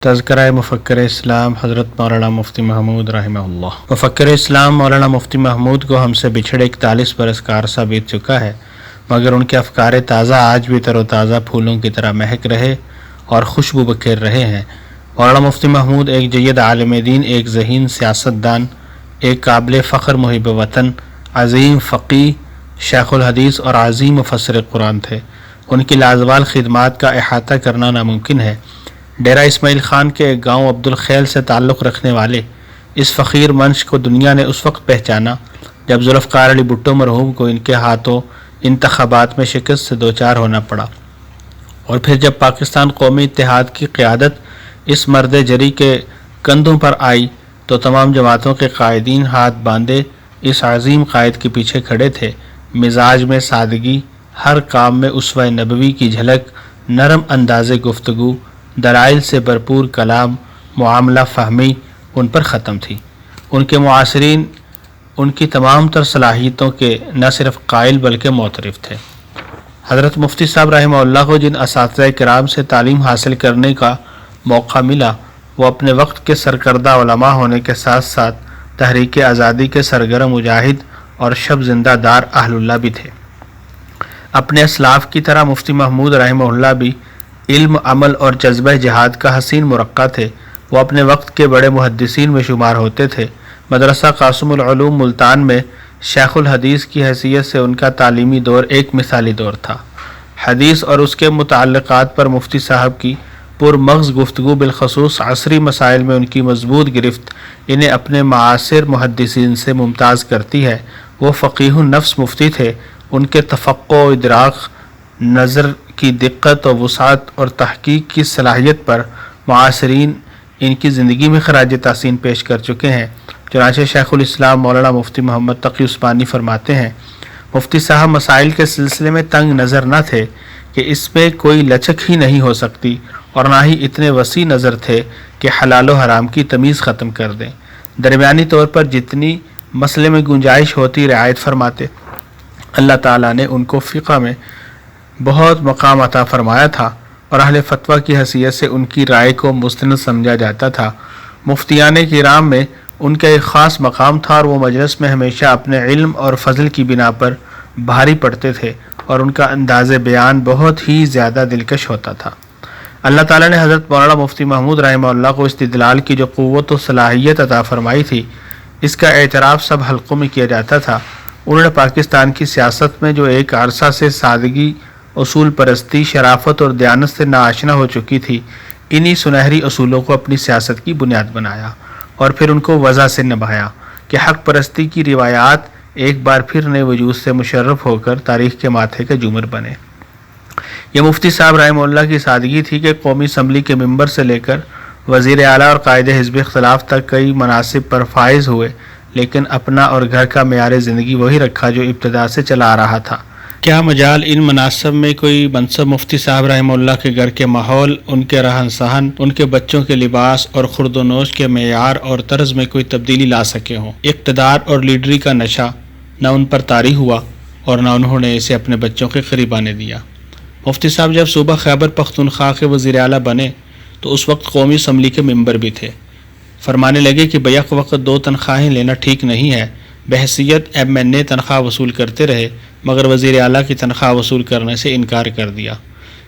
تذکرہ مفکر اسلام حضرت مولانا مفتی محمود رحمہ اللہ۔ مفکر اسلام مولانا مفتی محمود کو ہم سے بچھڑے 41 برس کا عرصہ بیت چکا ہے، مگر ان کے افکار تازہ آج بھی تر و تازہ پھولوں کی طرح مہک رہے اور خوشبو بکھیر رہے ہیں۔ مولانا مفتی محمود ایک جید عالم دین، ایک ذہین سیاستدان، ایک قابل فخر محب وطن، عظیم فقیہ، شیخ الحدیث اور عظیم مفسر قرآن تھے۔ ان کی لازوال خدمات کا احاطہ کرنا ناممکن ہے۔ ڈیرہ اسماعیل خان کے ایک گاؤں عبدالخیل سے تعلق رکھنے والے اس فقیر منش کو دنیا نے اس وقت پہچانا جب ذوالفقار علی بھٹو مرحوم کو ان کے ہاتھوں انتخابات میں شکست سے دوچار ہونا پڑا، اور پھر جب پاکستان قومی اتحاد کی قیادت اس مرد جری کے کندھوں پر آئی تو تمام جماعتوں کے قائدین ہاتھ باندھے اس عظیم قائد کے پیچھے کھڑے تھے۔ مزاج میں سادگی، ہر کام میں اسوہ نبوی کی جھلک، نرم انداز گفتگو، دلائل سے بھرپور کلام، معاملہ فہمی ان پر ختم تھی۔ ان کے معاصرین ان کی تمام تر صلاحیتوں کے نہ صرف قائل بلکہ معترف تھے۔ حضرت مفتی صاحب رحمہ اللہ کو جن اساتذہ کرام سے تعلیم حاصل کرنے کا موقع ملا، وہ اپنے وقت کے سرکردہ علماء ہونے کے ساتھ ساتھ تحریک آزادی کے سرگرم مجاہد اور شب زندہ دار اہل اللہ بھی تھے۔ اپنے اسلاف کی طرح مفتی محمود رحمہ اللہ بھی علم، عمل اور جذبہ جہاد کا حسین مرقع تھے۔ وہ اپنے وقت کے بڑے محدثین میں شمار ہوتے تھے۔ مدرسہ قاسم العلوم ملتان میں شیخ الحدیث کی حیثیت سے ان کا تعلیمی دور ایک مثالی دور تھا۔ حدیث اور اس کے متعلقات پر مفتی صاحب کی پرمغز گفتگو، بالخصوص عصری مسائل میں ان کی مضبوط گرفت، انہیں اپنے معاصر محدثین سے ممتاز کرتی ہے۔ وہ فقیہ النفس مفتی تھے۔ ان کے تفقع و ادراک، نظر کی دقت و وسعت اور تحقیق کی صلاحیت پر معاصرین ان کی زندگی میں خراج تحسین پیش کر چکے ہیں۔ چنانچہ شیخ الاسلام مولانا مفتی محمد تقی عثمانی فرماتے ہیں، مفتی صاحب مسائل کے سلسلے میں تنگ نظر نہ تھے کہ اس میں کوئی لچک ہی نہیں ہو سکتی، اور نہ ہی اتنے وسیع نظر تھے کہ حلال و حرام کی تمیز ختم کر دیں۔ درمیانی طور پر جتنی مسئلے میں گنجائش ہوتی رعایت فرماتے۔ اللہ تعالیٰ نے ان کو فقہ میں بہت مقام عطا فرمایا تھا، اور اہل فتویٰ کی حیثیت سے ان کی رائے کو مستند سمجھا جاتا تھا۔ مفتیان کرام میں ان کا ایک خاص مقام تھا، اور وہ مجلس میں ہمیشہ اپنے علم اور فضل کی بنا پر بھاری پڑتے تھے، اور ان کا انداز بیان بہت ہی زیادہ دلکش ہوتا تھا۔ اللہ تعالیٰ نے حضرت مولانا مفتی محمود رحمہ اللہ کو استدلال کی جو قوت و صلاحیت عطا فرمائی تھی، اس کا اعتراف سب حلقوں میں کیا جاتا تھا۔ انہوں نے پاکستان کی سیاست میں جو ایک عرصہ سے سادگی، اصول پرستی، شرافت اور دیانت سے ناآشنا ہو چکی تھی، انہی سنہری اصولوں کو اپنی سیاست کی بنیاد بنایا، اور پھر ان کو وضع سے نبھایا کہ حق پرستی کی روایات ایک بار پھر نئے وجود سے مشرف ہو کر تاریخ کے ماتھے کا جومر بنے۔ یہ مفتی صاحب رحمہ اللہ کی سادگی تھی کہ قومی اسمبلی کے ممبر سے لے کر وزیر اعلیٰ اور قائد حزب اختلاف تک کئی مناصب پر فائز ہوئے، لیکن اپنا اور گھر کا معیار زندگی وہی رکھا جو ابتدا سے چلا آ رہا تھا۔ کیا مجال ان مناصب میں کوئی منصب مفتی صاحب رحمہ اللہ کے گھر کے ماحول، ان کے رہن سہن، ان کے بچوں کے لباس اور خورد و نوش کے معیار اور طرز میں کوئی تبدیلی لا سکے ہوں؟ اقتدار اور لیڈری کا نشہ نہ ان پر طاری ہوا، اور نہ انہوں نے اسے اپنے بچوں کے قریب آنے دیا۔ مفتی صاحب جب صوبہ خیبر پختونخوا کے وزیر اعلیٰ بنے تو اس وقت قومی اسمبلی کے ممبر بھی تھے۔ فرمانے لگے کہ بیک وقت 2 تنخواہیں لینا ٹھیک نہیں ہے۔ بحیثیت MNA تنخواہ وصول کرتے رہے، مگر وزیر اعلیٰ کی تنخواہ وصول کرنے سے انکار کر دیا۔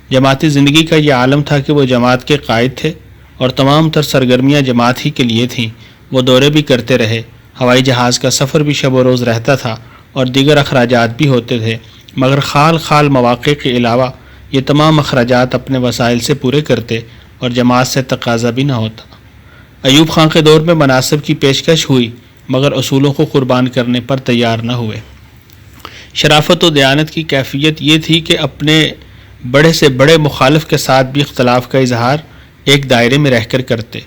جماعتی زندگی کا یہ عالم تھا کہ وہ جماعت کے قائد تھے، اور تمام تر سرگرمیاں جماعت ہی کے لیے تھیں۔ وہ دورے بھی کرتے رہے، ہوائی جہاز کا سفر بھی شب و روز رہتا تھا، اور دیگر اخراجات بھی ہوتے تھے، مگر خال مواقع کے علاوہ یہ تمام اخراجات اپنے وسائل سے پورے کرتے، اور جماعت سے تقاضا بھی نہ ہوتا۔ ایوب خان کے دور میں مناصب کی پیشکش ہوئی، مگر اصولوں کو قربان کرنے پر تیار نہ ہوئے۔ شرافت و دیانت کی کیفیت یہ تھی کہ اپنے بڑے سے بڑے مخالف کے ساتھ بھی اختلاف کا اظہار ایک دائرے میں رہ کر کرتے،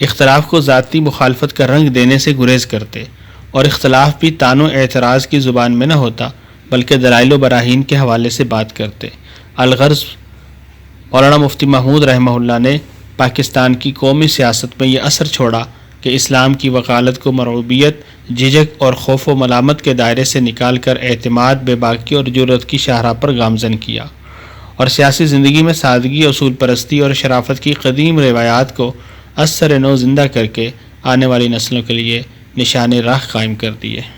اختلاف کو ذاتی مخالفت کا رنگ دینے سے گریز کرتے، اور اختلاف بھی طعن و اعتراض کی زبان میں نہ ہوتا بلکہ دلائل و براہین کے حوالے سے بات کرتے۔ الغرض مولانا مفتی محمود رحمہ اللہ نے پاکستان کی قومی سیاست میں یہ اثر چھوڑا کہ اسلام کی وکالت کو مرعوبیت، جھجک اور خوف و ملامت کے دائرے سے نکال کر اعتماد، بے باکی اور جرأت کی شاہراہ پر گامزن کیا، اور سیاسی زندگی میں سادگی، اصول پرستی اور شرافت کی قدیم روایات کو از سر نو زندہ کر کے آنے والی نسلوں کے لیے نشان راہ قائم کر دیے۔